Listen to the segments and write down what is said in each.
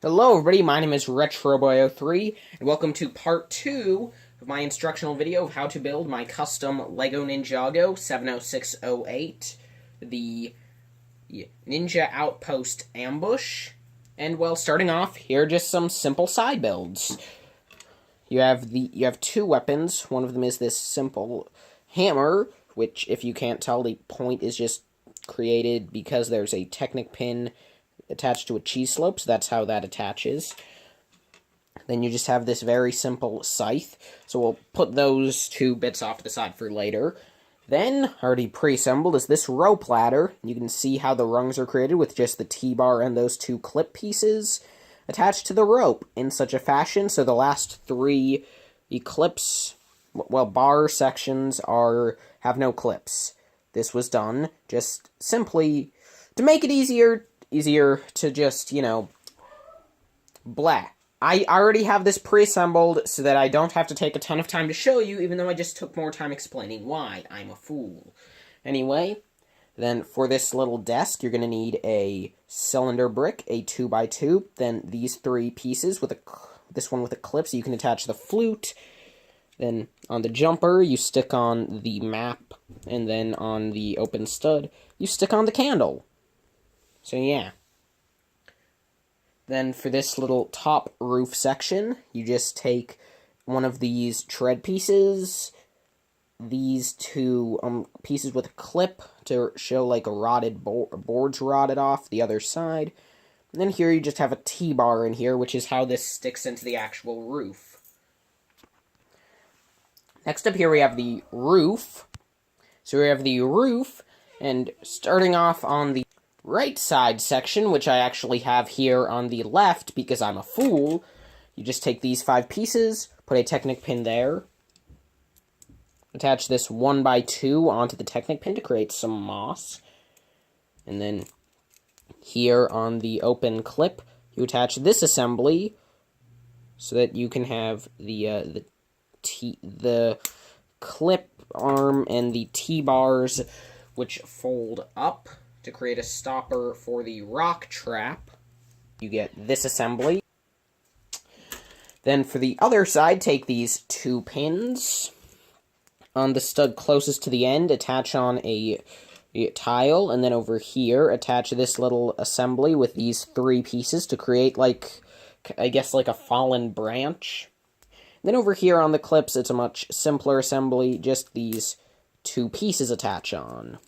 Hello everybody, my name is RetroBoy03, and welcome to part 2 of my instructional video of how to build my custom LEGO Ninjago 70608, the Ninja Outpost Ambush. And well, starting off, here are just some simple side builds. You have two weapons. One of them is this simple hammer, which, if you can't tell, the point is just created because there's a Technic pin attached to a cheese slope, so that's how that attaches. Then you just have this very simple scythe, so we'll put those two bits off to the side for later. Then, already pre-assembled, is this rope ladder. You can see how the rungs are created with just the T-bar and those two clip pieces attached to the rope in such a fashion, so the last three bar sections have no clips. This was done just simply to make it easier to just, blah. I already have this pre-assembled so that I don't have to take a ton of time to show you, even though I just took more time explaining why. I'm a fool. Anyway, then for this little desk, you're going to need a cylinder brick, a 2x2, then these three pieces, this one with a clip so you can attach the flute. Then on the jumper, you stick on the map, and then on the open stud, you stick on the candle. So yeah. Then for this little top roof section, you just take one of these tread pieces, these two pieces with a clip to show like a rotted board's rotted off the other side. And then here you just have a T-bar in here, which is how this sticks into the actual roof. Next up here we have the roof. So we have the roof, and starting off on the right side section, which I actually have here on the left because I'm a fool, you just take these 5 pieces, put a Technic pin there, attach this 1x2 onto the Technic pin to create some moss, and then here on the open clip, you attach this assembly so that you can have the clip arm and the T-bars which fold up to create a stopper for the rock trap. You get this assembly. Then for the other side, take these 2 pins. On the stud closest to the end, attach on a tile, and then over here, attach this little assembly with these 3 pieces to create, I guess, like a fallen branch. Then over here on the clips, it's a much simpler assembly, just these 2 pieces attach on.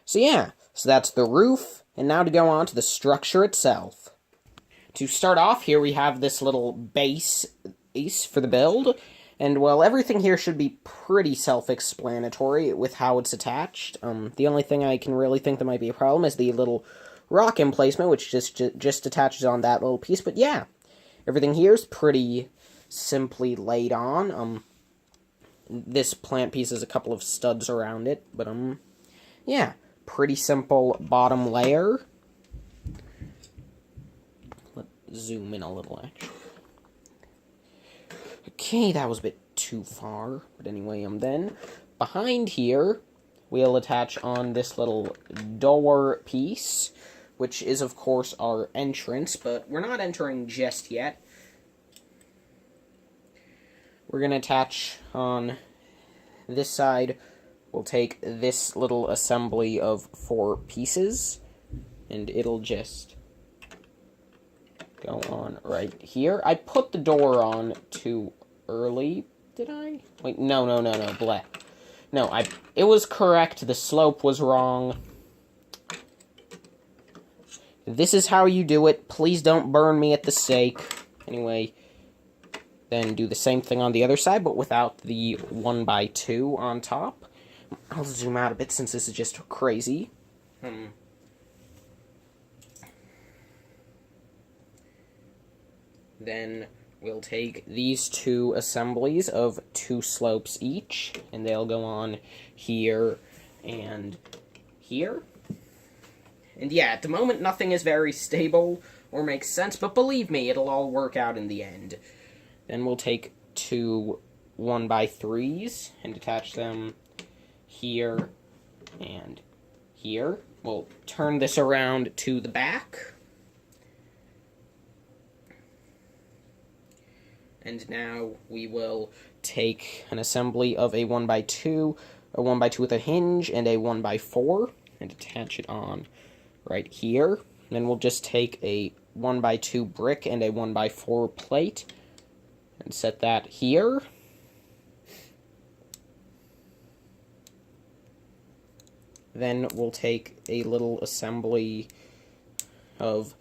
So yeah, so that's the roof, and now to go on to the structure itself. To start off, here we have this little base for the build, and well, everything here should be pretty self-explanatory with how it's attached. The only thing I can really think that might be a problem is the little rock emplacement, which just attaches on that little piece, but yeah, everything here is pretty simply laid on. This plant piece has a couple of studs around it, but yeah. Pretty simple bottom layer. Let's zoom in a little, actually. Okay, that was a bit too far. But anyway, then behind here, we'll attach on this little door piece, which is, of course, our entrance, but we're not entering just yet. We're going to attach on this side. We'll take this little assembly of 4 pieces, and it'll just go on right here. I put the door on too early, did I? Wait, no, bleh. No, it was correct, the slope was wrong. This is how you do it, please don't burn me at the stake. Anyway, then do the same thing on the other side, but without the 1x2 on top. I'll zoom out a bit since this is just crazy. Then we'll take these 2 assemblies of 2 slopes each, and they'll go on here and here. And yeah, at the moment nothing is very stable or makes sense, but believe me, it'll all work out in the end. Then we'll take 2 1x3s and attach them here and here. we'll turn this around to the back. And now we will take an assembly of a 1x2, a 1x2 with a hinge, and a 1x4, and attach it on right here. And then we'll just take a 1x2 brick and a 1x4 plate and set that here. Then we'll take a little assembly of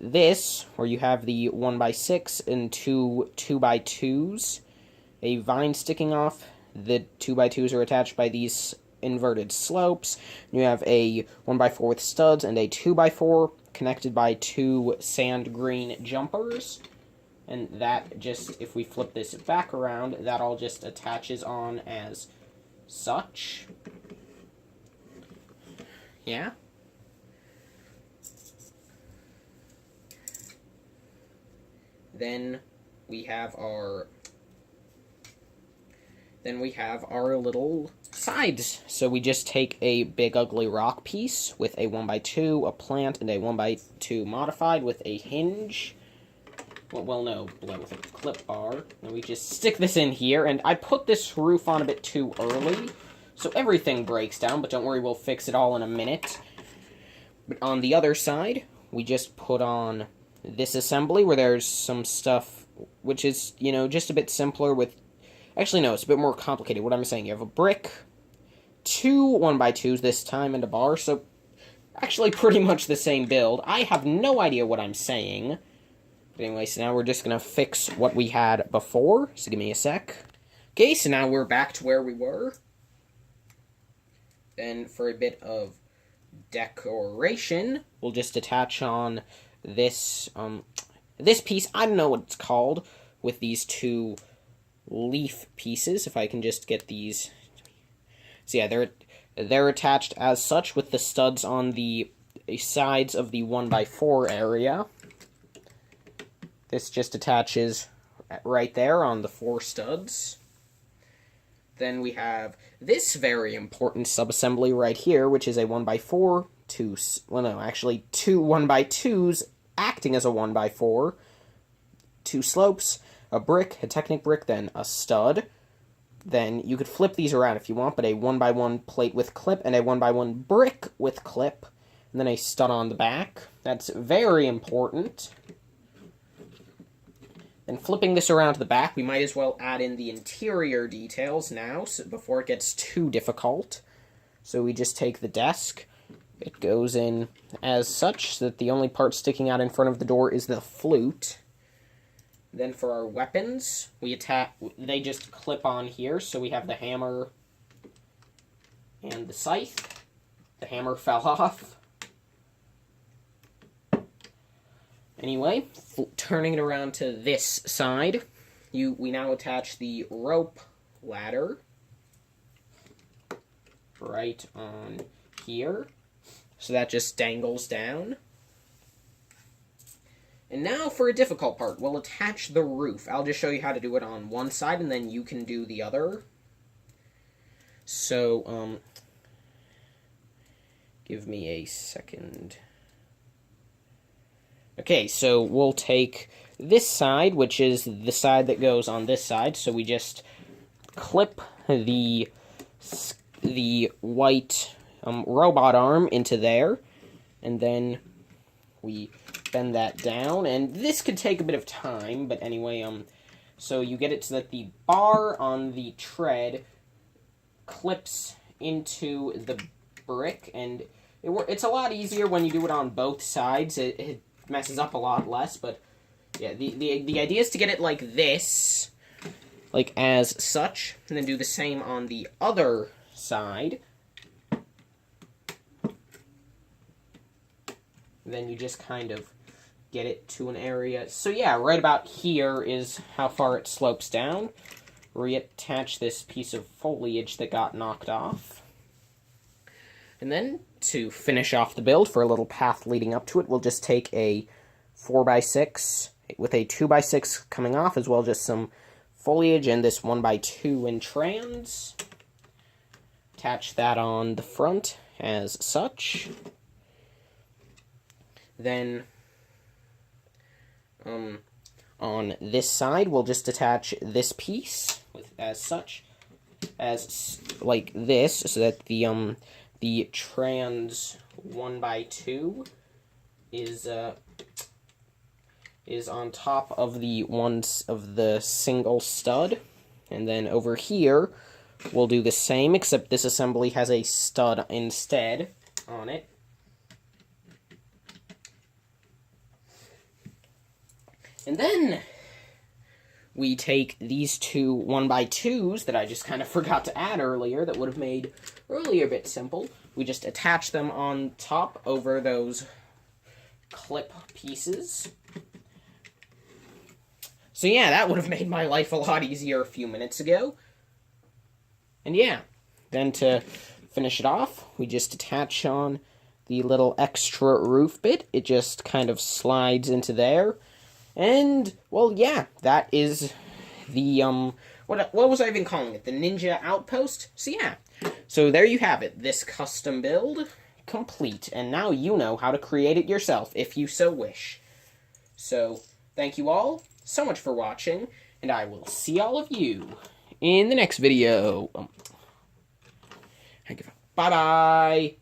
this, where you have the 1x6 and two 2x2s, a vine sticking off. The 2x2s are attached by these inverted slopes. You have a 1x4 with studs and a 2x4 connected by two sand green jumpers. And that just, if we flip this back around, that all just attaches on as such. Yeah. Then we have our little sides. So we just take a big ugly rock piece with a 1x2, a plant, and a 1x2 modified with a hinge. Well, no, with a clip bar. And we just stick this in here, and I put this roof on a bit too early, so everything breaks down, but don't worry, we'll fix it all in a minute. But on the other side, we just put on this assembly where there's some stuff which is, you know, just a bit simpler with... Actually, no, it's a bit more complicated. What I'm saying, you have a brick, two 1x2s this time, and a bar, so actually pretty much the same build. I have no idea what I'm saying. But anyway, so now we're just going to fix what we had before, so give me a sec. Okay, so now we're back to where we were. Then for a bit of decoration, we'll just attach on this this piece, I don't know what it's called, with these two leaf pieces, if I can just get these. So yeah, they're attached as such with the studs on the sides of the 1x4 area. This just attaches right there on the 4 studs. Then we have this very important subassembly right here, which is a 1x4, two 1x2s acting as a 1x4, 2 slopes, a brick, a Technic brick, then a stud. Then you could flip these around if you want, but a 1x1 plate with clip and a 1x1 brick with clip, and then a stud on the back. That's very important. And flipping this around to the back, we might as well add in the interior details now, before it gets too difficult. So we just take the desk. It goes in as such, so that the only part sticking out in front of the door is the flute. Then for our weapons, they just clip on here, so we have the hammer and the scythe. The hammer fell off. Anyway, turning it around to this side, we now attach the rope ladder right on here. So that just dangles down. And now for a difficult part, we'll attach the roof. I'll just show you how to do it on one side, and then you can do the other. So, give me a second. Okay, so we'll take this side, which is the side that goes on this side. So we just clip the white robot arm into there, and then we bend that down, and this could take a bit of time, but anyway, so you get it so that the bar on the tread clips into the brick, and it's a lot easier when you do it on both sides. It messes up a lot less, but yeah, the idea is to get it like this, like as such, and then do the same on the other side. Then you just kind of get it to an area. So yeah, right about here is how far it slopes down. Reattach this piece of foliage that got knocked off. And then, to finish off the build for a little path leading up to it, we'll just take a 4x6 with a 2x6 coming off, as well as just some foliage and this 1x2 in trans. Attach that on the front as such. Then, on this side, we'll just attach this piece as such, as like this, so that the trans 1x2 is on top of the single stud, and then over here we'll do the same, except this assembly has a stud instead on it. And then we take these two 1x2s that I just kind of forgot to add earlier, that would have made earlier a bit simple. We just attach them on top over those clip pieces. So yeah, that would have made my life a lot easier a few minutes ago. And yeah, then to finish it off, we just attach on the little extra roof bit. It just kind of slides into there. And, well, yeah, that is the, what was I even calling it? The Ninja Outpost? So yeah, so there you have it. This custom build complete. And now you know how to create it yourself, if you so wish. So, thank you all so much for watching, and I will see all of you in the next video. Bye-bye!